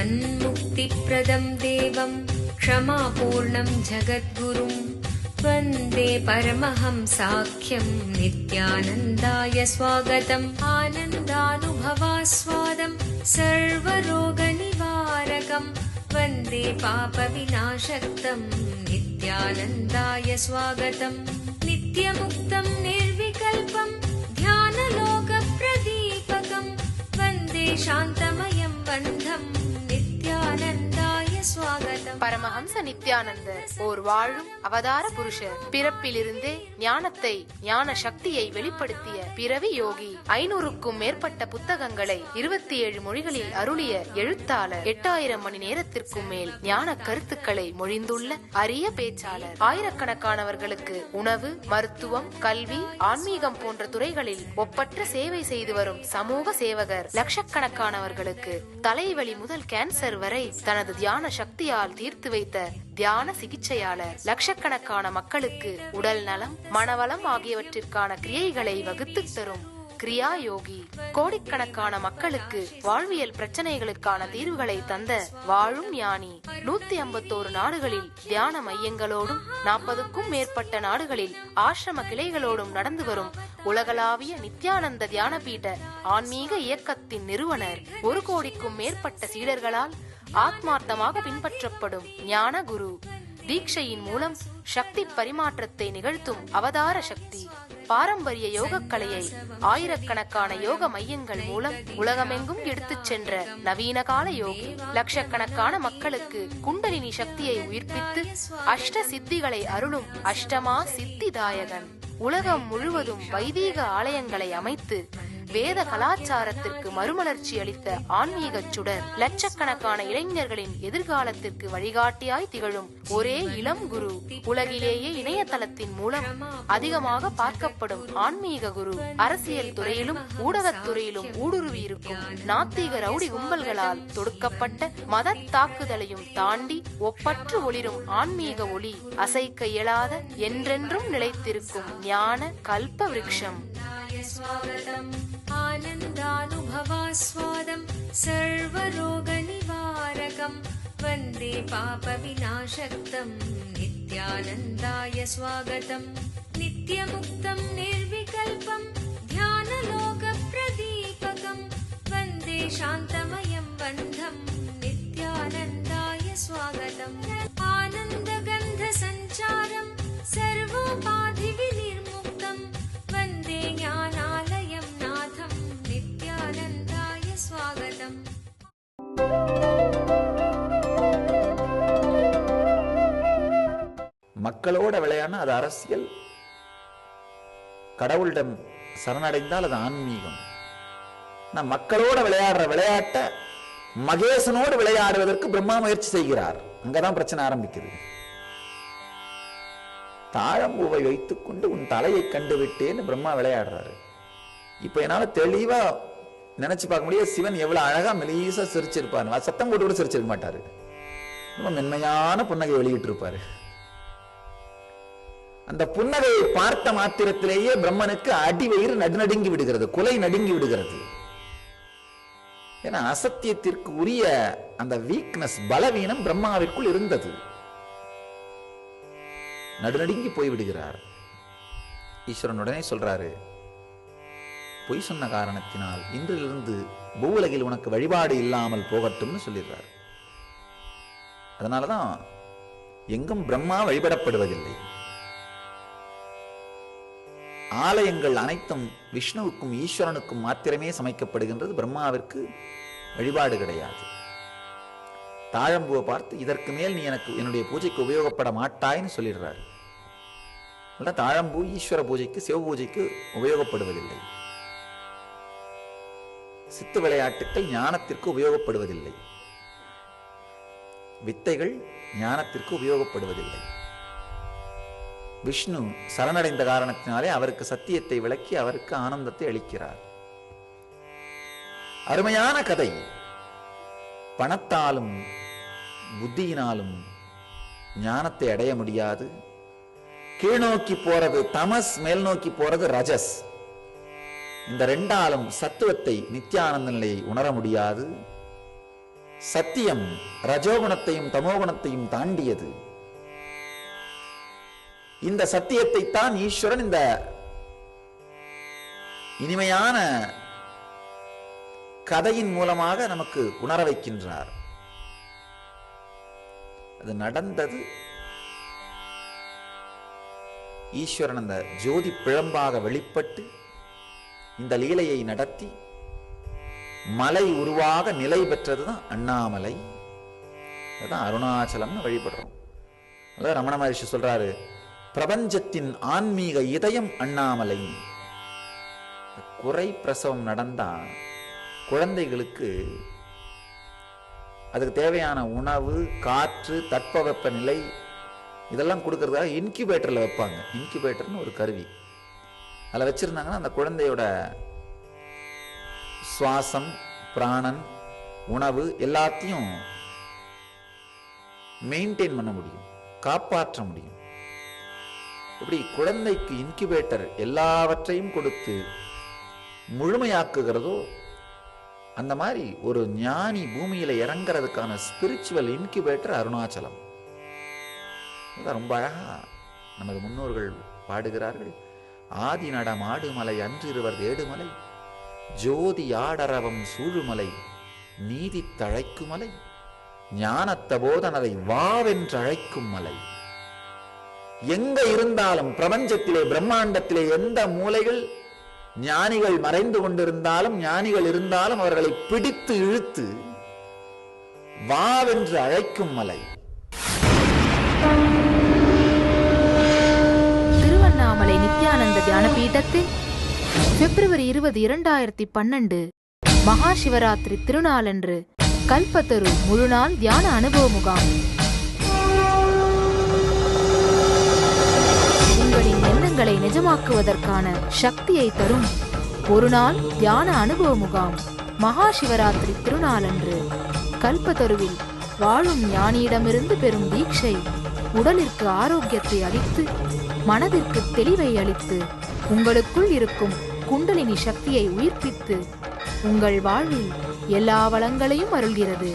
जीवन्मुक्तिप्रदं देवं क्षमापूर्णं जगद्गुरुं वन्दे परमहंसाख्यं नित्यानन्दाय स्वागतम्। आनन्दानुभवास्वादं सर्वरोगनिवारकं वन्दे पापविनाशक्तं नित्यानन्दाय स्वागतम्। नित्यमुक्तं निर्विकल्पं ध्यानलोकप्रदीपकं वन्दे शान्तमयं बन्धं नित्यानन्दाय स्वागतम्। பரமஹம்ச நித்யானந்தர் ஓர் வாழும் அவதார புருஷர். பிறப்பிலிருந்தே ஞானத்தை, ஞான சக்தியை வெளிப்படுத்திய பிறவி யோகி. 500க்கும் மேற்பட்ட புத்தகங்களை 27 மொழிகளில் அருளிய எழுத்தாளர். 8000 மணி நேரத்திற்கும் மேல் ஞான கருத்துக்களை மொழிந்துள்ள அரிய பேச்சாளர். ஆயிரக்கணக்கானவர்களுக்கு உணவு, மருத்துவம், கல்வி, ஆன்மீகம் போன்ற துறைகளில் ஒப்பற்ற சேவை செய்து வரும் சமூக சேவகர். லட்சக்கணக்கானவர்களுக்கு தலைவலி முதல் கேன்சர் வரை தனது தியான சக்தியால் தீர்த்து வைத்த தியான சிகிச்சையாளர். லட்சக்கணக்கான மக்களுக்கு உடல் நலம், மனவளம் ஆகியவற்றிற்கான கிரியைகளை வகுத்து தரும் கிரியா யோகி. கோடிக்கணக்கான மக்களுக்கு வாழ்வியல் பிரச்சனைகளுக்கான தீர்வுகளை தந்த வாழும் ஞானி. 151 நாடுகளில் தியான மையங்களோடும் 40க்கும் மேற்பட்ட நாடுகளில் ஆசிரம கிளைகளோடும் நடந்து வரும் உலகளாவிய நித்யானந்த தியானபீட ஆன்மீக இயக்கத்தின் நிறுவனர். 1 கோடிக்கும் மேற்பட்ட சீடர்களால் ஆத்மார்த்தமாக பின்பற்றப்படும் ஞான குரு. தீட்சையின் மூலம் சக்தி பரிமாற்றத்தை நிகழ்த்தும் அவதார சக்தி. பாரம்பரிய யோக கலையை ஆயிரக்கணக்கான யோக மையங்கள் மூலம் உலகமெங்கும் எடுத்துச் சென்ற நவீன கால யோகி. லட்சக்கணக்கான மக்களுக்கு குண்டலினி சக்தியை உயிர்ப்பித்து அஷ்ட சித்திகளை அருளும் அஷ்டமா சித்திதாயகன். உலகம் முழுவதும் வைதீக ஆலயங்களை அமைத்து வேத கலாச்சாரத்திற்கு மறுமலர்ச்சி அளித்த ஆன்மீக சுடர். லட்சக்கணக்கான இளைஞர்களின் எதிர்காலத்திற்கு வழிகாட்டியாய் திகழும் ஒரே இளம் குரு. உலகிலேயே இணையதளத்தின் மூலம் அதிகமாக பார்க்கப்படும் ஆன்மீக குரு. அரசியல் துறையிலும் ஊடகத்துறையிலும் ஊடுருவி இருக்கும் நாத்திக ரவுடி கும்பல்களால் தொடுக்கப்பட்ட மத தாக்குதலையும் தாண்டி ஒப்பற்று ஒளிரும் ஆன்மீக ஒளி. அசைக்க இயலாத, என்றென்றும் நிலைத்திருக்கும் ஞான கல்ப விருட்சம். आनन्दानुभवास्वादं सर्वरोगनिवारकं वन्दे पापविनाशक्तं नित्यानन्दाय स्वागतम्। नित्यमुक्तं निर्विकल्पं ध्यानलोकप्रदीपकं वन्दे शान्तमयं बन्धं नित्यानन्दाय स्वागतम्। आनन्दगन्धसञ्चारं सर्वोपाधिविनिर्मुक्तं वन्दे ज्ञानालयं नाथं नित्यानन्दाय स्वागतम्। மக்களோட விளையாடினா அது அரசியல், கடவுளிடம் சரணடைந்தால் அது ஆன்மீகம். நான் மக்களோட விளையாடுற விளையாட்ட மகேசனோடு விளையாடுவதற்கு பிரம்மா முயற்சி செய்கிறார். அங்கதான் பிரச்சனை ஆரம்பிக்குது. தாழம்பூவை வைத்துக் கொண்டு உன் தலையை கண்டு விட்டேன்னு பிரம்மா விளையாடுறாரு. இப்ப என்னால தெளிவா நினைச்சு பார்க்க முடியாது சிவன் எவ்வளவு அழகா மெலீசா சிரிச்சிருப்பாரு. சத்தம் போட்டு கூட சிரிச்சிருக்க மாட்டாரு. ரொம்ப மென்மையான புன்னகை வெளியிட்டு இருப்பாரு. அந்த புன்னகையை பார்த்த மாத்திரத்திலேயே பிரம்மனுக்கு அடி வயிறு நடுநடுங்கி விடுகிறது, குலை நடுங்கி விடுகிறது. ஏன்னா அசத்தியத்திற்கு உரிய அந்த வீக்னஸ், பலவீனம் பிரம்மாவிற்குள் இருந்தது. நடுநடுங்கி போய்விடுகிறார். ஈஸ்வரன் உடனே சொல்றாரு, பொய் சொன்ன காரணத்தினால் இன்றிலிருந்து பூவுலகில் உனக்கு வழிபாடு இல்லாமல் போகட்டும்னு சொல்லிடுறார். அதனாலதான் எங்கும் பிரம்மா வழிபடப்படுவதில்லை. ஆலயங்கள் அனைத்தும் விஷ்ணுவுக்கும் ஈஸ்வரனுக்கும் மாத்திரமே சமைக்கப்படுகின்றது. பிரம்மாவிற்கு வழிபாடு கிடையாது. தாழம்பூவை பார்த்து இதற்கு மேல் நீ எனக்கு என்னுடைய பூஜைக்கு உபயோகப்பட மாட்டாய்ன்னு சொல்லிடுறாரு. தாழம்பூ ஈஸ்வர பூஜைக்கு, சிவ பூஜைக்கு உபயோகப்படுவதில்லை. சித்து விளையாட்டுக்கள் ஞானத்திற்கு உபயோகப்படுவதில்லை. வித்தைகள் ஞானத்திற்கு உபயோகப்படுவதில்லை. விஷ்ணு சரணடைந்த காரணத்தினாலே அவருக்கு சத்தியத்தை விளக்கி அவருக்கு ஆனந்தத்தை அளிக்கிறார். அருமையான கதை. பணத்தாலும் புத்தியினாலும் ஞானத்தை அடைய முடியாது. கீழ்நோக்கி போறது தமஸ், மேல் நோக்கி போறது ரஜஸ். இந்த ரெண்டாலும் சத்துவத்தை, நித்தியானந்த நிலையை உணர முடியாது. சத்தியம் ரஜோகுணத்தையும் தமோகுணத்தையும் தாண்டியது. இந்த சத்தியத்தை தான் ஈஸ்வரன் இந்த இனிமையான கதையின் மூலமாக நமக்கு உணர வைக்கின்றார். அது நடந்தது. ஈஸ்வரன் அந்த ஜோதி பிழம்பாக வெளிப்பட்டு இந்த லீலையை நடத்தி மலை உருவாக நிலை பெற்றதுதான் அண்ணாமலை. அதுதான் அருணாச்சலம்னு வழிபடுறோம். அதான் ரமண மகரிஷி சொல்றாரு, பிரபஞ்சத்தின் ஆன்மீக இதயம் அண்ணாமலை. குறை பிரசவம் நடந்தா குழந்தைகளுக்கு அதுக்கு தேவையான உணவு, காற்று, தட்பவெப்ப நிலை இதெல்லாம் கொடுக்கறதுக்காக இன்குபேட்டர்ல வைப்பாங்க. இன்குபேட்டர்னு ஒரு கருவி அதில் வச்சிருந்தாங்கன்னா அந்த குழந்தையோட சுவாசம், பிராணன், உணவு எல்லாத்தையும் மெயின்டைன் பண்ண முடியும், காப்பாற்ற முடியும். இப்படி குழந்தைக்கு இன்குபேட்டர் எல்லாவற்றையும் கொடுத்து முழுமையாக்குகிறதோ அந்த மாதிரி ஒரு ஞானி பூமியில இறங்கிறதுக்கான ஸ்பிரிச்சுவல் இன்குபேட்டர் அருணாச்சலம். ரொம்ப அழகா நமது முன்னோர்கள் பாடுகிறார்கள். ஆதி நடம் ஆடுமலை அன்றிருவர் தேடுமலை, ஜோதி ஆடரவம் சூழுமலை, நீதி தழைக்குமலை, ஞானத்த போதனதை வாவென்று அழைக்கும் மலை. எங்க இருந்தாலும் பிரபஞ்சத்திலே பிரம்மாண்டத்திலே எந்த மூலைகள் ஞானிகள் மறைந்து கொண்டிருந்தாலும், ஞானிகள் இருந்தாலும் அவர்களை பிடித்து இழுத்து வாவென்று அழைக்கும் மலை. திருவண்ணாமலை நித்யானந்த தியான பீடத்தில் பிப்ரவரி 20, 2012 மகா சிவராத்திரி திருநாளன்று கல்பத்தரு முழுநாள் தியான அனுபவ முகாம். உங்களின் எண்ணங்களை நிஜமாக்குவதற்கான சக்தியை தரும் ஒரு நாள் தியான அனுபவ முகாம். மகா சிவராத்திரி திருநாளன்று கல்பத்தருவில் வாழும் ஞானியிடமிருந்து பெறும் தீட்சை உடலிற்கு ஆரோக்கியத்தை அளித்து, மனதிற்கு தெளிவை அளித்து, உங்களுக்குள் இருக்கும் குண்டலினி சக்தியை உயிர்ப்பித்து உங்கள் வாழ்வில் எல்லா வளங்களையும் அருள்கிறது.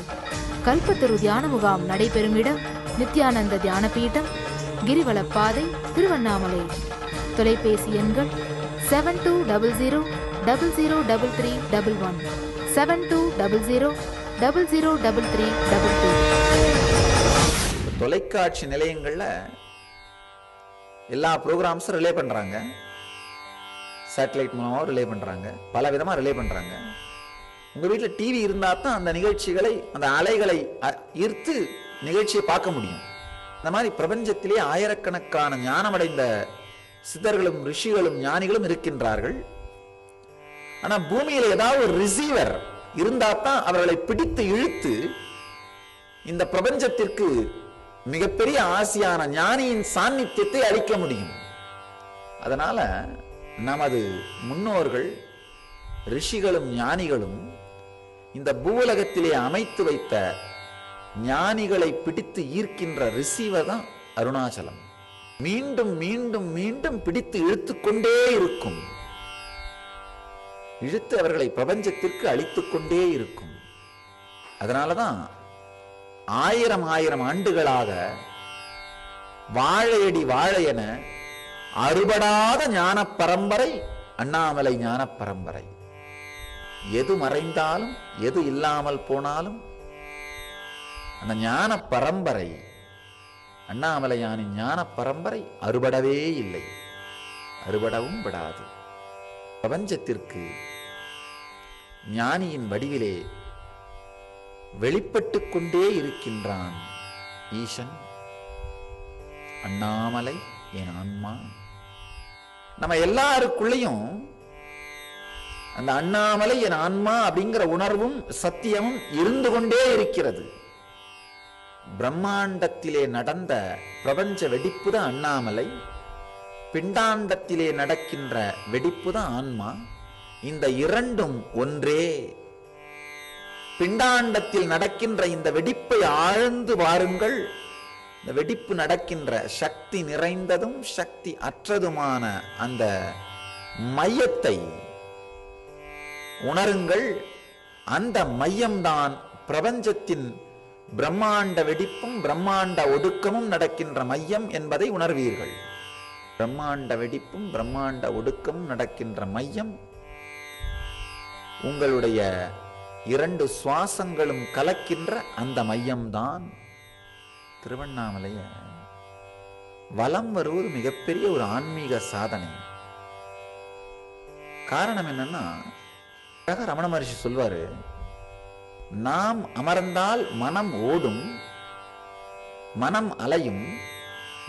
கல்பத்தரு தியான முகாம் நடைபெறும் இடம் நித்யானந்த தியான பீடம், கிரிவலப்பாதை, திருவண்ணாமலை. தொலைபேசி எண்கள் 7200003311, 7200003322. தொலைக்காட்சி நிலையங்கள்ல எல்லா ப்ரோக்ராம்ஸும் ரிலே பண்றாங்க. சேட்டலைட் மூலமாக ரிலே பண்றாங்க, பல விதமா ரிலே பண்றாங்க. உங்க வீட்டில் டிவி இருந்தா தான் அந்த நிகழ்ச்சிகளை, அந்த அலைகளை ஈர்த்து நிகழ்ச்சியை பார்க்க முடியும். இந்த மாதிரி பிரபஞ்சத்திலே ஆயிரக்கணக்கான ஞானமடைந்த சித்தர்களும் ரிஷிகளும் ஞானிகளும் இருக்கின்றார்கள். ஆனா பூமியில ஏதாவது ஒரு ரிசீவர் இருந்தா தான் அவர்களை பிடித்து இழுத்து இந்த பிரபஞ்சத்திற்கு மிகப்பெரிய ஆசியான ஞானியின் சாநித்தியத்தை அளிக்க முடியும். அதனால நமது முன்னோர்கள் ரிஷிகளும் ஞானிகளும் இந்த பூலகத்திலே அமைத்து வைத்த ஞானிகளை பிடித்து ஈர்க்கின்ற ரிசீவர் தான் அருணாச்சலம். மீண்டும் மீண்டும் மீண்டும் பிடித்து இழுத்து கொண்டே இருக்கும். இழுத்து அவர்களை பிரபஞ்சத்திற்கு அளித்துக் கொண்டே இருக்கும். அதனாலதான் 1000 ஆண்டுகளாக வாழையடி வாழையென அறுபடாத ஞான பரம்பரை அண்ணாமலை ஞான பரம்பரை. எது மறைந்தாலும் எது இல்லாமல் போனாலும் அந்த ஞான பரம்பரை, அண்ணாமலையானின் ஞான பரம்பரை அறுபடவே இல்லை, அறுபடவும் விடாது. பிரபஞ்சத்திற்கு ஞானியின் வடிவிலே வெளிப்பட்டு கொண்டே இருக்கின்றான் ஈசன். அண்ணாமலை என் ஆன்மா. நம்ம எல்லாருக்குள்ளேயும் அந்த அண்ணாமலை என் ஆன்மா அப்படிங்கிற உணர்வும் சத்தியமும் இருந்து கொண்டே இருக்கிறது. பிரம்மாண்டத்திலே நடந்த பிரபஞ்ச வெடிப்பு தான் அண்ணாமலை, பிண்டாண்டத்திலே நடக்கின்ற வெடிப்பு தான் ஆன்மா. இந்த இரண்டும் ஒன்றே. பிண்டாண்டத்தில் நடக்கின்ற இந்த வெடிப்பை ஆழ்ந்து வாருங்கள். இந்த வெடிப்பு நடக்கின்ற சக்தி நிறைந்ததும் சக்தி அற்றதுமான அந்த மையத்தை உணருங்கள். அந்த மையம்தான் பிரபஞ்சத்தின் பிரம்மாண்ட வெடிப்பும் பிரம்மாண்ட ஒடுக்கமும் நடக்கின்ற மையம் என்பதை உணர்வீர்கள். பிரம்மாண்ட வெடிப்பும் பிரம்மாண்ட ஒடுக்கமும் நடக்கின்ற மையம் உங்களுடைய 2 சுவாசங்களும் கலக்கின்ற அந்த மையம்தான். திருவண்ணாமலைய வலம் வருவது மிகப்பெரிய ஒரு ஆன்மீக சாதனை. காரணம் என்னன்னா, ரமண மகரிஷி சொல்வாரு, நாம் அமர்ந்தால் மனம் ஓடும், மனம் அலையும்,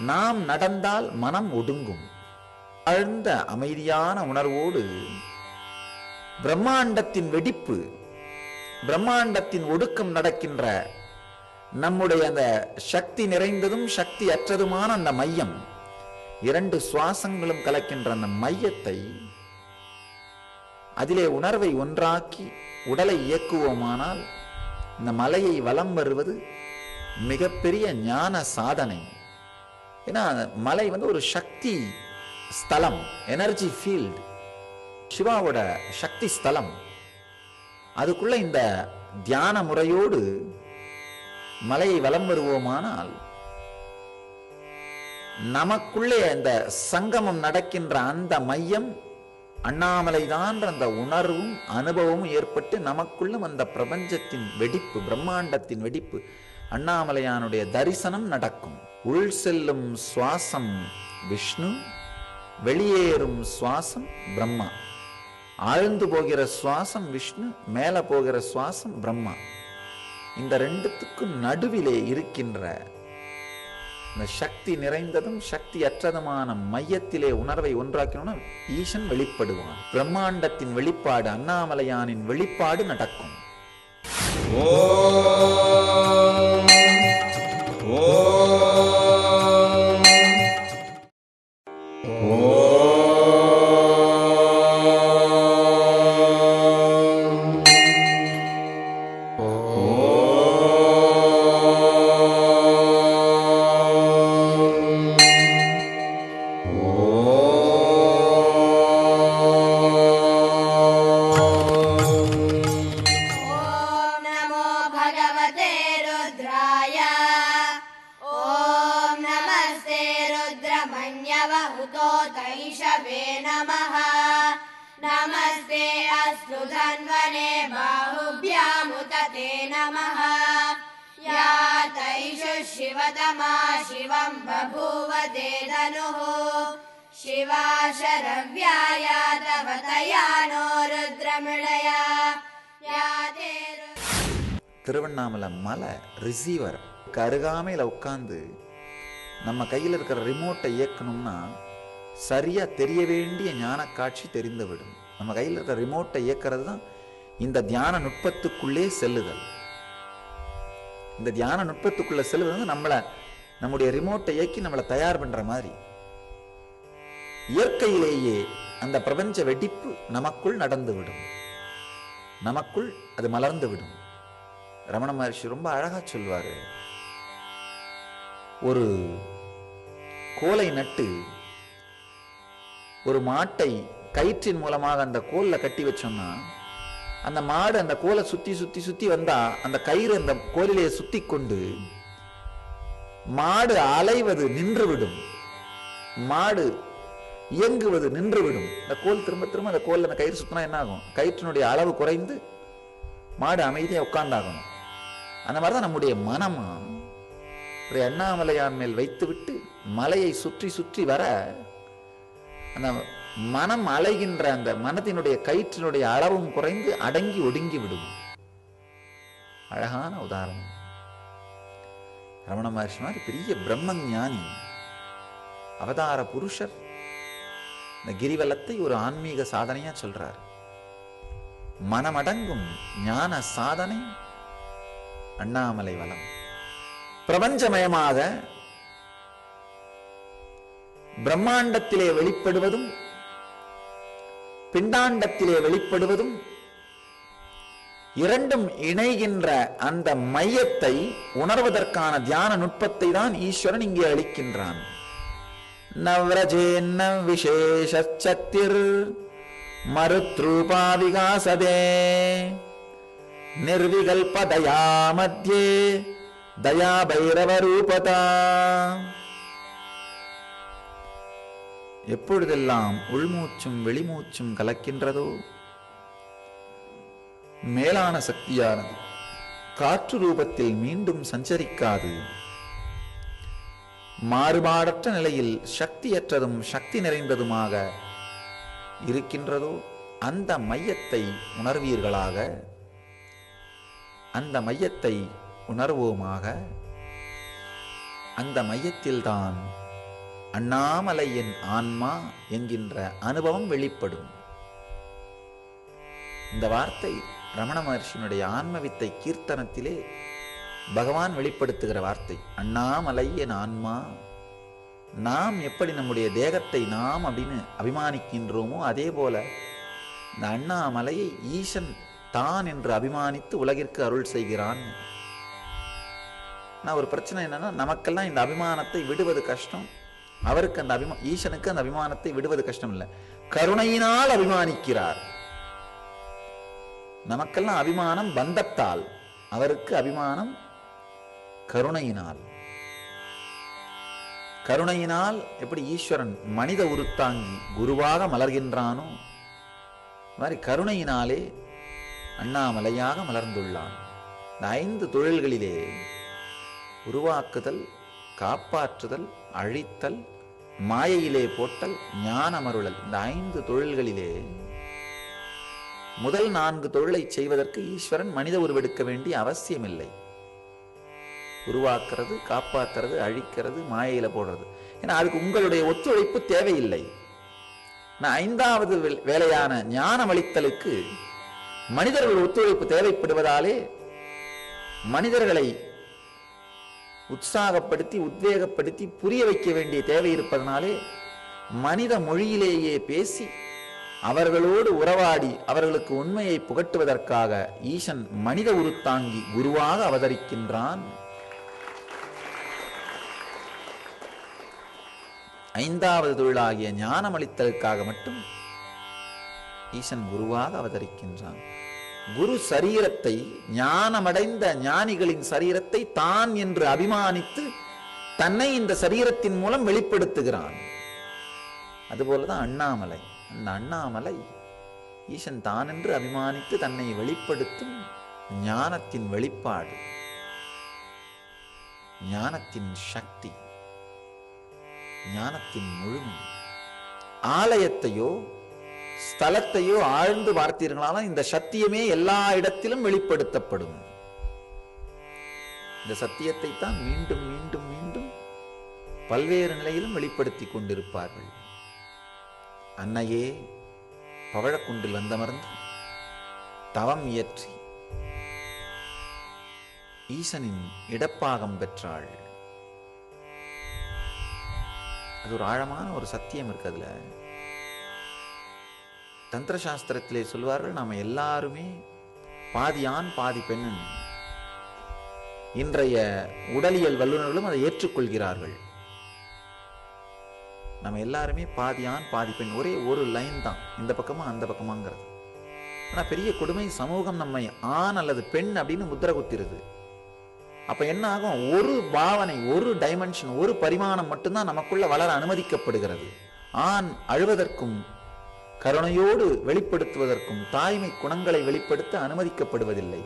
நாம் நடந்தால் மனம் ஒடுங்கும். ஆழ்ந்த அமைதியான உணர்வோடு பிரம்மாண்டத்தின் வெடிப்பு, பிரம்மாண்டத்தின் ஒடுக்கம் நடக்கின்ற நம்முடைய அந்த சக்தி நிறைந்ததும் சக்தி அற்றதுமான அந்த மையம், 2 சுவாசங்களும் கலக்கின்ற அந்த மையத்தை, அதிலே உணர்வை ஒன்றாக்கி உடலை இயக்குவோமானால் இந்த மலையை வலம் வருவது மிகப்பெரிய ஞான சாதனை. ஏன்னா மலை ஒரு சக்தி ஸ்தலம், எனர்ஜி ஃபீல்டு, சிவாவோட சக்தி ஸ்தலம். அதுக்குள்ள இந்த தியான முறையோடு மலையை வலம் வருவோமானால் நமக்குள்ளே அந்த சங்கமம் நடக்கின்ற அந்த மையம் அண்ணாமலைதான் அந்த உணர்வும் அனுபவமும் ஏற்பட்டு நமக்குள்ளும் அந்த பிரபஞ்சத்தின் வெடிப்பு, பிரம்மாண்டத்தின் வெடிப்பு, அண்ணாமலையானுடைய தரிசனம் நடக்கும். உள் செல்லும் சுவாசம் விஷ்ணு, வெளியேறும் சுவாசம் பிரம்மா. ஆழ்ந்து போகிற சுவாசம் விஷ்ணு, மேல போகிற சுவாசம் பிரம்மா. இந்த 2த்துக்கும் நடுவிலே இருக்கின்ற இந்த சக்தி நிறைந்ததும் சக்தி அற்றதுமான மையத்திலே உணர்வை ஒன்றாக்கணும்னா ஈசன் வெளிப்படுவான். பிரம்மாண்டத்தின் வெளிப்பாடு, அண்ணாமலையானின் வெளிப்பாடு நடக்கும். नमस्ते अस्तु धन्वने बाहुभ्यामुतते नमः। या तैषु शिवतमा शिवं बभूव ते धनुः शिवा शरव्याया तव तया नो रुद्रमृळया या ते திருவண்ணாமலை மலை ரிசீவர் அருகாமையில் உட்கார்ந்து நம்ம கையில் இருக்கிற ரிமோட்டை இயக்கணும்னா சரியா தெரிய வேண்டிய ஞான காட்சி தெரிந்துவிடும். நம்ம கையில் இருக்கிற ரிமோட்டை இயக்கிறது தான் இந்த தியான நுட்பத்துக்குள்ளே செல்லுதல். இந்த தியான நுட்பத்துக்குள்ள செல்லுவது நம்முடைய ரிமோட்டை இயக்கி நம்மளை தயார் பண்ற மாதிரி. இயற்கையிலேயே அந்த பிரபஞ்ச வெடிப்பு நமக்குள் நடந்துவிடும், நமக்குள் அது மலர்ந்து விடும். ரமண மகர்ஷி ரொம்ப அழகா சொல்வாரு, ஒரு கோலை நட்டு ஒரு மாட்டை கயிற்றின் மூலமாக அந்த கோல்ல கட்டி வச்சோம்னா அந்த மாடு அந்த கோலை சுத்தி சுத்தி சுத்தி வந்தா அந்த கயிறு அந்த கோலிலே சுத்தி கொண்டு மாடு அலைவது நின்றுவிடும், மாடு இயங்குவது நின்றுவிடும். இந்த கோல் திரும்ப திரும்ப அந்த கோல்ல அந்த கயிறு சுத்தினா என்ன ஆகும்? கயிற்றினுடைய அளவு குறைந்து மாடு அமைதியா உட்கார்ந்தாகணும். அந்த மாதிரிதான் நம்முடைய மனமா ஒரு அண்ணாமலையான் மேல் வைத்துவிட்டு மலையை சுற்றி சுற்றி வர அந்த மனம் அலைகின்ற அந்த மனத்தினுடைய கயிற்றினுடைய அளவும் குறைந்து அடங்கி ஒடுங்கி விடும். அழகான உதாரணம். ரமண மகர்ஷி மாதிரி பெரிய பிரம்ம ஞானி, அவதார புருஷர் இந்த கிரிவலத்தை ஒரு ஆன்மீக சாதனையா சொல்றார். மனமடங்கும் ஞான சாதனை அண்ணாமலை வலம். பிரபஞ்சமயமாக பிரம்மாண்டத்திலே வெளிப்படுவதும் பிண்டாண்டத்திலே வெளிப்படுவதும் இரண்டும் இணைகின்ற அந்த மையத்தை உணர்வதற்கான தியான நுட்பத்தை தான் ஈஸ்வரன் இங்கே அளிக்கின்றான். நவ்ரஜேன்ன விசேஷ சக்திர் மருத்ரூபா விகாசதே நிர்விகல்பதயா மத்யே தயா பைரவ ரூபதா. எப்பொழுதெல்லாம் உள்மூச்சும் வெளிமூச்சும் கலக்கின்றதோ மேலான சக்தியானது காற்று ரூபத்தில் மீண்டும் சஞ்சரிக்காது. மாறுபாடற்ற நிலையில் சக்தியற்றதும் சக்தி நிறைந்ததுமாக இருக்கின்றதோ அந்த மையத்தை உணர்வீர்களாக. அந்த மையத்தை உணர்வோமாக. அந்த மையத்தில்தான் அண்ணாமலையின் ஆன்மா என்கின்ற அனுபவம் வெளிப்படும். இந்த வார்த்தை ரமண மகர்ஷியினுடைய ஆன்மவித்தை கீர்த்தனத்திலே பகவான் வெளிப்படுத்துகிற வார்த்தை. அண்ணாமலை என் ஆன்மா. நாம் எப்படி நம்முடைய தேகத்தை நாம் அப்படின்னு அபிமானிக்கின்றோமோ அதே போல இந்த அண்ணாமலையை ஈசன் தான் என்று அபிமானித்து உலகிற்கு அருள் செய்கிறான். நான் ஒரு பிரச்சனை என்னன்னா, நமக்கெல்லாம் இந்த அபிமானத்தை விடுவது கஷ்டம். அவருக்கு அந்த ஈசனுக்கு அந்த அபிமானத்தை விடுவது கஷ்டம் இல்லை. கருணையினால் அபிமானிக்கிறார். நமக்கெல்லாம் அபிமானம் பந்தத்தால், அவருக்கு அபிமானம் கருணையினால். கருணையினால் எப்படி ஈஸ்வரன் மனித உருத்தாங்கி குருவாக மலர்கின்றானோ மாதிரி கருணையினாலே அண்ணாமலையாக மலர்ந்துள்ளான். இந்த 5 தொழில்களிலே உருவாக்குதல், காப்பாற்றுதல், அழித்தல், மாயையிலே போட்டல், ஞானமருளல், இந்த 5 தொழில்களிலே முதல் 4 தொழிலை செய்வதற்கு ஈஸ்வரன் மனித உருவெடுக்க வேண்டிய அவசியமில்லை. உருவாக்குறது, காப்பாற்றுறது, அழிக்கிறது, மாயையில போடுறது. ஏன்னா அதுக்கு உங்களுடைய ஒத்துழைப்பு தேவையில்லை. 5வது வேலையான ஞானமளித்தலுக்கு மனிதர்கள் ஒத்துழைப்பு தேவைப்படுவதாலே மனிதர்களை உற்சாகப்படுத்தி உத்வேகப்படுத்தி புரிய வைக்க வேண்டிய தேவை இருப்பதனாலே மனித மொழியிலேயே பேசி அவர்களோடு உறவாடி அவர்களுக்கு உண்மையை புகட்டுவதற்காக ஈசன் மனித உருத்தாங்கி குருவாக அவதரிக்கின்றான். 5வது தொழிலாகிய ஞானமளித்தலுக்காக மட்டும் ஈசன் குருவாக அவதரிக்கின்றான். குரு சரீரத்தை, ஞானமடைந்த ஞானிகளின் சரீரத்தை தான் என்று அபிமானித்து தன்னை இந்த சரீரத்தின் மூலம் வெளிப்படுத்துகிறான். அதுபோலதான் அண்ணாமலை. அந்த அண்ணாமலை ஈசன் தான் என்று அபிமானித்து தன்னை வெளிப்படுத்தும் ஞானத்தின் வெளிப்பாடு, ஞானத்தின் சக்தி, ஞானத்தின் முழுமை. ஆலயத்தையோ ஸ்தலத்தையோ ஆழ்ந்து பார்த்தீர்களானால் இந்த சத்தியமே எல்லா இடத்திலும் வெளிப்படுத்தப்படும். இந்த சத்தியத்தை தான் மீண்டும் மீண்டும் மீண்டும் பல்வேறு நிலையிலும் வெளிப்படுத்தி கொண்டிருப்பார்கள். அன்னையே பவழக்குண்டில் வந்தமர்ந்து தவம் இயற்றி ஈசனின் இடப்பாகம் பெற்றாள். அது ஒரு ஆழமான ஒரு சத்தியம் இருக்கு. அதுல தந்திர சாஸ்திரத்திலே சொல்வார்கள், நாம எல்லாருமே பாதி ஆண் பாதி பெண். இன்றைய உடலியல் வல்லுநர்களும் அதை ஏற்றுக்கொள்கிறார்கள். நம்ம எல்லாருமே பாதி ஆண் பாதி பெண், ஒரே ஒரு லைன் தான், இந்த பக்கமா அந்த பக்கமாங்கிறது. ஆனா பெரிய கொடுமை, சமூகம் நம்மை ஆண் அல்லது பெண் அப்படின்னு முத்திர குத்திருது. அப்ப என்ன ஆகும்? ஒரு பாவனை, ஒரு டைமென்ஷன், ஒரு பரிமாணம் மட்டும்தான் நமக்குள்ள வளர அனுமதிக்கப்படுகிறது. ஆண் அழுவதற்கும் கருணையோடு வெளிப்படுத்துவதற்கும் தாய்மை குணங்களை வெளிப்படுத்த அனுமதிக்கப்படுவதில்லை.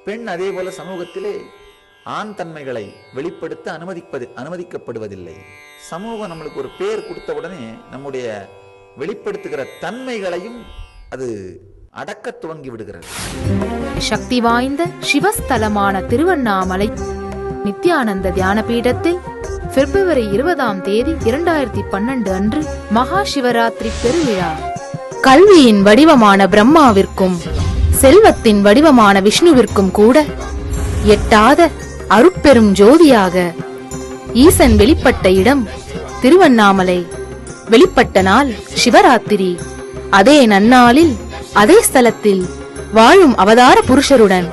பெண் அதே போல சமூகத்திலே ஆண் தன்மைகளை வெளிப்படுத்த அனுமதிக்கப்படுவதில்லை. சமூகம் நம்மளுக்கு ஒரு பேர் கொடுத்த உடனே நம்முடைய வெளிப்படுத்துகிற தன்மைகளையும் அது அடக்க துவங்கி விடுகிறது. சக்தி வாய்ந்த சிவஸ்தலமான திருவண்ணாமலை நித்யானந்த தியான பீடத்தில் பிப்ரவரி 20ஆம் தேதி 2012 அன்று மகா சிவராத்திரி பெருவிழா. கல்வியின் வடிவமான பிரம்மாவிற்கும் செல்வத்தின் வடிவமான விஷ்ணுவிற்கும் கூட எட்டாத அருட்பெரும் ஜோதியாக ஈசன் வெளிப்பட்ட இடம் திருவண்ணாமலை. வெளிப்பட்ட நாள் சிவராத்திரி. அதே நன்னாளில் அதே ஸ்தலத்தில் வாழும் அவதார புருஷருடன்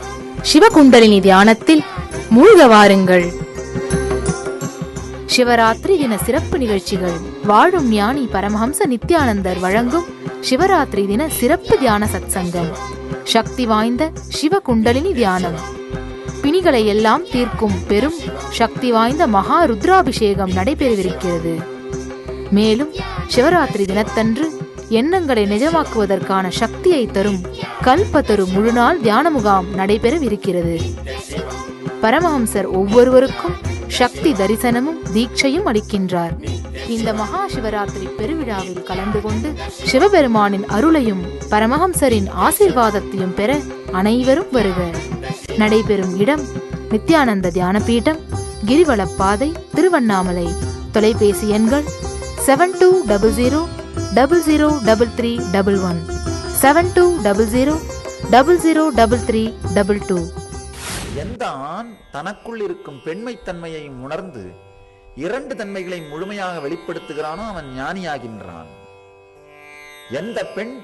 சிவகுண்டலினி தியானத்தில் மூழ்க வாருங்கள். சிவராத்திரி தின சிறப்பு நிகழ்ச்சிகள். வாழும் ஞானி பரமஹம்ச நித்யானந்தர் வழங்கும் சிவராத்திரி தின சிறப்பு தியான சத்சங்கம் சக்தி வாய்ந்த சிவகுண்டலினி தியானம். பிணிகளை எல்லாம் தீர்க்கும் பெரும் சக்தி வாய்ந்த மகா ருத்ராபிஷேகம் நடைபெறவிருக்கிறது. மேலும் சிவராத்திரி தினத்தன்று எண்ணங்களை நிஜமாக்குவதற்கான சக்தியை தரும் கல்பத்தரு முழுநாள் தியான முகாம் நடைபெறவிருக்கிறது. பரமஹம்சர் ஒவ்வொருவருக்கும் சக்தி தரிசனமும் தீட்சையும் அளிக்கின்றார். இந்த மகா சிவராத்திரி பெருவிழாவில் கலந்து கொண்டு சிவபெருமானின் அருளையும் பரமஹம்சரின் ஆசீர்வாதத்தையும் பெற அனைவரும் வருக. நடைபெறும் இடம் நித்யானந்த தியானபீடம், கிரிவலப்பாதை, திருவண்ணாமலை. தொலைபேசி எண்கள் 7200003311, 7200003322. எந்த ஆண் தனக்குள் இருக்கும் பெண்மைத்தன்மையையும் உணர்ந்து இரண்டு தன்மைகளை முழுமையாக வெளிப்படுத்துகிறானோ அவன் ஞானியாகின்றான். எந்த பெண்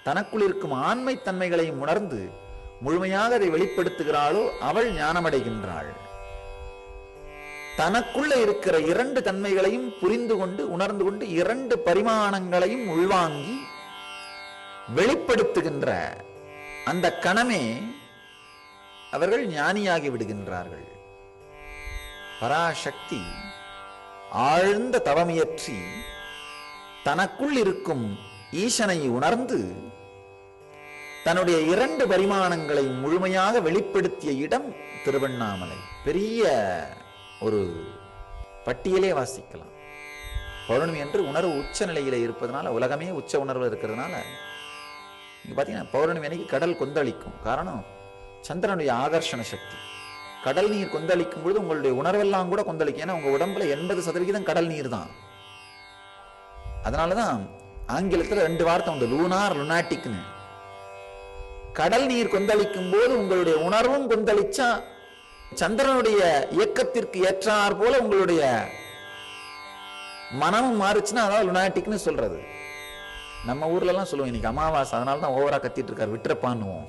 தனக்குள் இருக்கும் ஆண்மை தன்மைகளையும் உணர்ந்து முழுமையாக அதை வெளிப்படுத்துகிறாளோ அவள் ஞானமடைகின்றாள். தனக்குள்ள இருக்கிற இரண்டு தன்மைகளையும் புரிந்து கொண்டு உணர்ந்து கொண்டு இரண்டு பரிமாணங்களையும் உள்வாங்கி வெளிப்படுத்துகின்ற அந்த கணமே அவர்கள் ஞானியாகி விடுகின்றார்கள். பராசக்தி ஆழ்ந்த தவமியற்றி தனக்குள் இருக்கும் ஈசனை உணர்ந்து தன்னுடைய இரண்டு பரிமாணங்களை முழுமையாக வெளிப்படுத்திய இடம் திருவண்ணாமலை. பெரிய ஒரு பட்டியலே வாசிக்கலாம். பௌர்ணமி என்று உணர்வு உச்ச நிலையில இருப்பதனால, உலகமே உச்ச உணர்வு இருக்கிறதுனால நீங்க பாத்தீங்கன்னா பௌர்ணமி அன்னைக்கு கடல் கொந்தளிக்கும். காரணம் சந்திரனுடைய ஆகர்ஷண சக்தி. கடல் நீர் கொந்தளிக்கும் பொழுது உங்களுடைய உணர்வெல்லாம் கூட கொந்தளிக்கும். ஏன்னா உங்க உடம்புல 80% கடல் நீர் தான். அதனாலதான் ஆங்கிலத்தில் 2 வார்த்தை உண்டு, லூனார் லுனாட்டிக்னு. கடல் நீர் கொந்தளிக்கும் போது உங்களுடைய உணர்வும் கொந்தளிச்சா சந்திரனுடைய இயக்கத்திற்கு ஏற்றார் போல உங்களுடைய மனமும் மாறுச்சுன்னா அதாவது லுனாட்டிக்னு சொல்றது. நம்ம ஊர்ல எல்லாம் சொல்லுவோம் இன்னைக்கு அமாவாசை, அதனாலதான் ஓவரா கத்திட்டு இருக்காரு, விட்டுறப்பான்னுவோம்.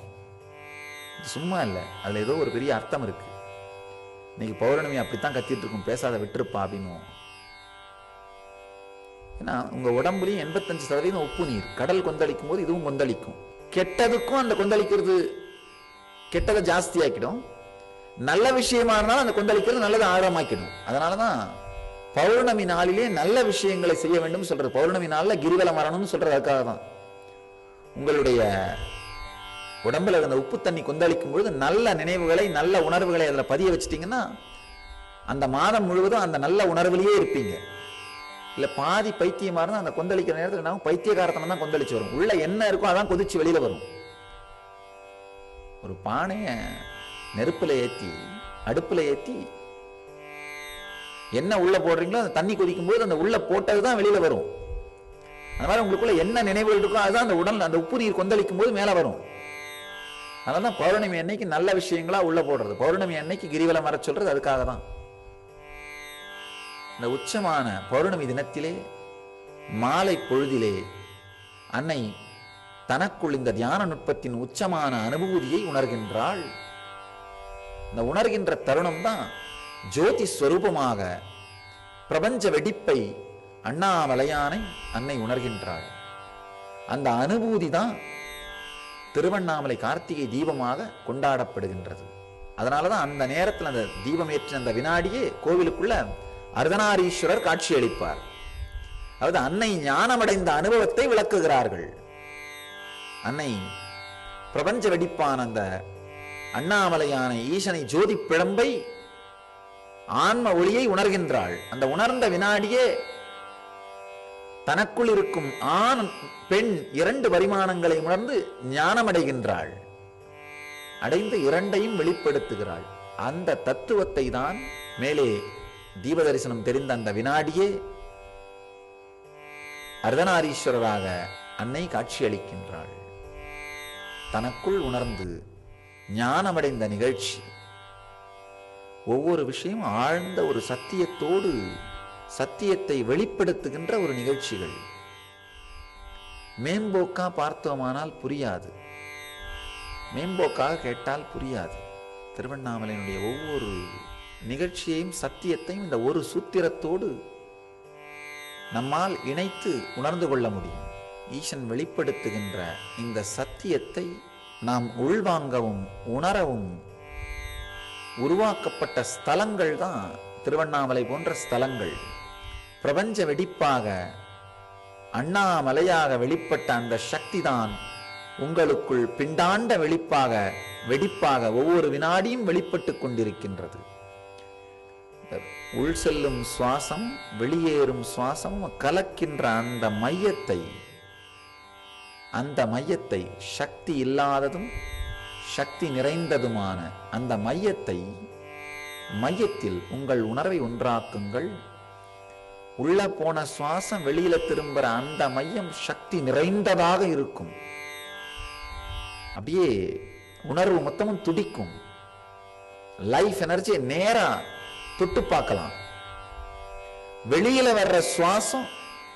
சும்மா இல்ல, அதுல ஏதோ ஒரு பெரிய அர்த்தம் இருக்கு. இன்னைக்கு பௌர்ணமி அப்படித்தான் கத்திட்டு இருக்கும், பேசாத விட்டுருப்பா அப்படின்னுவோம். ஏன்னா உங்க உடம்புலயும் 85% உப்பு நீர். கடல் கொந்தளிக்கும் போது இதுவும் கொந்தளிக்கும். கெட்டதுக்கும் அந்த கொந்தளிக்கிறது கெட்டதை ஜாஸ்தி ஆக்கிடும், நல்ல விஷயமா இருந்தாலும் அந்த கொந்தளிக்கிறது நல்லதை ஆழமாக்கிடும். அதனாலதான் பௌர்ணமி நாளிலே நல்ல விஷயங்களை செய்ய வேண்டும் சொல்றது. பௌர்ணமி நாளில் கிரிவலம் வரணும்னு சொல்றது அதுக்காக தான். உங்களுடைய உடம்புல அந்த உப்பு தண்ணி கொந்தளிக்கும் பொழுது நல்ல நினைவுகளை நல்ல உணர்வுகளை அதில் பதிய வச்சிட்டிங்கன்னா அந்த மாதம் முழுவதும் அந்த நல்ல உணர்வுலேயே இருப்பீங்க. இல்லை பாதி பைத்தியமா இருந்தால் அந்த கொந்தளிக்கிற நேரத்தில் நான் பைத்தியகாரத்தனம் தான் கொந்தளிச்சு வரும். உள்ள என்ன இருக்கோ அதான் கொதிச்சு வெளியில வரும். ஒரு பானைய நெருப்புல ஏற்றி அடுப்புல ஏற்றி என்ன உள்ள போடுறீங்களோ அந்த தண்ணி கொதிக்கும் போது அந்த உள்ள போட்டதுதான் வெளியில வரும். அந்த மாதிரி உங்களுக்குள்ள என்ன நினைவுகள் இருக்கோ அதுதான் அந்த உடல் அந்த உப்பு நீர் கொந்தளிக்கும் போது மேல வரும். அதனாலதான் பௌர்ணமி அன்னைக்கு நல்ல விஷயங்களா உள்ள போடுறது. பௌர்ணமி அன்னைக்கு கிரிவலம் வர சொல்றது அதுக்காக தான். இந்த உச்சமான பௌர்ணமி தினத்திலே மாலை பொழுதிலே அன்னை தனக்குள் இந்த தியான நுட்பத்தின் உச்சமான அனுபூதியை உணர்கின்றாள். இந்த உணர்கின்ற தருணம் தான் ஜோதி ஸ்வரூபமாக பிரபஞ்ச வெடிப்பை அண்ணாமலையானை அன்னை உணர்கின்றாள். அந்த அனுபூதி தான் திருவண்ணாமலை கார்த்திகை தீபமாக கொண்டாடப்படுகின்றது. அதனாலதான் அந்த நேரத்தில் அந்த தீபம் ஏற்றின அந்த வினாடியே கோவிலுக்குள்ள அர்த்தநாரீஸ்வரர் காட்சி அளிப்பார். அதாவது அன்னை ஞானமடைந்த அனுபவத்தை விளக்குகிறார்கள். அன்னை பிரபஞ்ச வெடிப்பான அந்த அண்ணாமலையான ஈசனை ஜோதி பிழம்பை ஆன்ம ஒளியை உணர்கின்றாள். அந்த உணர்ந்த வினாடியே தனக்குள் இருக்கும் ஆண் பெண் 2 பரிமாணங்களை உணர்ந்து ஞானமடைகின்றாள். அடைந்து இரண்டையும் வெளிப்படுத்துகிறாள். அந்த தத்துவத்தை தான் மேலே தீப தரிசனம் தெரிந்த அந்த வினாடியே அர்த்தநாரீஸ்வரராக அன்னை காட்சி அளிக்கின்றாள். தனக்குள் உணர்ந்து ஞானமடைந்த நிகழ்ச்சி. ஒவ்வொரு விஷயம் ஆழ்ந்த ஒரு சத்தியத்தோடு சத்தியத்தை வெளிப்படுத்துகின்ற ஒரு நிகழ்ச்சிகள். மேம்போக்கா பார்த்தோமானால் புரியாது, மேம்போக்காக கேட்டால் புரியாது. திருவண்ணாமலையினுடைய ஒவ்வொரு நிகழ்ச்சியையும் சத்தியத்தையும் இந்த ஒரு சூத்திரத்தோடு நம்மால் இணைத்து உணர்ந்து கொள்ள முடியும். ஈசன் வெளிப்படுத்துகின்ற இந்த சத்தியத்தை நாம் உள்வாங்கவும் உணரவும் உருவாக்கப்பட்ட ஸ்தலங்கள் தான் திருவண்ணாமலை போன்ற ஸ்தலங்கள். பிரபஞ்ச வெடிப்பாக அண்ணாமலையாக வெளிப்பட்ட அந்த சக்தி தான் உங்களுக்குள் பிண்டாண்ட வெடிப்பாக ஒவ்வொரு வினாடியும் வெளிப்பட்டு கொண்டிருக்கின்றது. உள் செல்லும் சுவாசம் வெளியேறும் சுவாசம் கலக்கின்ற அந்த மையத்தை சக்தி இல்லாததும் சக்தி நிறைந்ததுமான அந்த மையத்தில் உங்கள் உணர்வை ஒன்றாக்குங்கள். உள்ள போன சுவாசம் வெளியில திரும்புற அந்த மையம் சக்தி நிறைந்ததாக இருக்கும். அப்படியே உணர்வு மொத்தமும் துடிக்கும். லைஃப் எனர்ஜியை நேரா தொட்டு பார்க்கலாம். வெளியில வர்ற சுவாசம்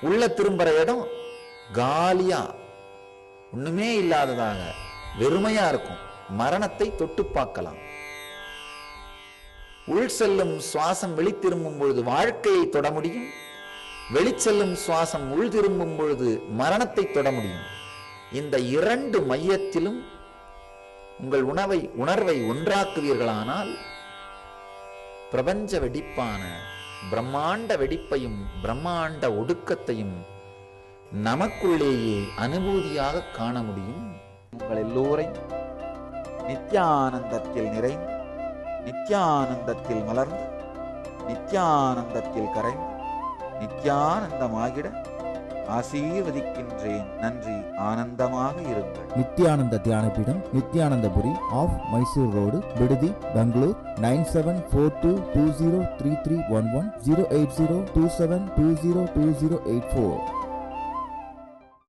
உள்ள திரும்புற இடம் காலியா ஒண்ணுமே இல்லாததாக வெறுமையா இருக்கும். மரணத்தை தொட்டு பார்க்கலாம். உள் செல்லும் சுவாசம் வெளி திரும்பும் பொழுது வாழ்க்கையை தொட முடியும். வெளிச்செல்லும் சுவாசம் உள் திரும்பும் பொழுது மரணத்தை தொட முடியும். இந்த இரண்டு மையத்திலும் உங்கள் உணர்வை ஒன்றாக்குவீர்களானால் பிரபஞ்ச வெடிப்பான பிரம்மாண்ட வெடிப்பையும் பிரம்மாண்ட ஒடுக்கத்தையும் நமக்குள்ளேயே அனுபூதியாக காண முடியும். உங்கள் எல்லோரையும் நித்யானந்தத்தில் நிறைந்து, நித்யானந்தத்தில் மலர்ந்து, நித்யானந்தத்தில் கரைந்து, நித்யானந்தமாகிட ஆசீர்வதிக்கின்றேன். நன்றி. ஆனந்தமாக இருங்கள். நித்யானந்த தியானபீடம், நித்யானந்தபுரி ஆஃப் மைசூர் ரோடு, விடுதி, பெங்களூர். 9742203311 08027202084.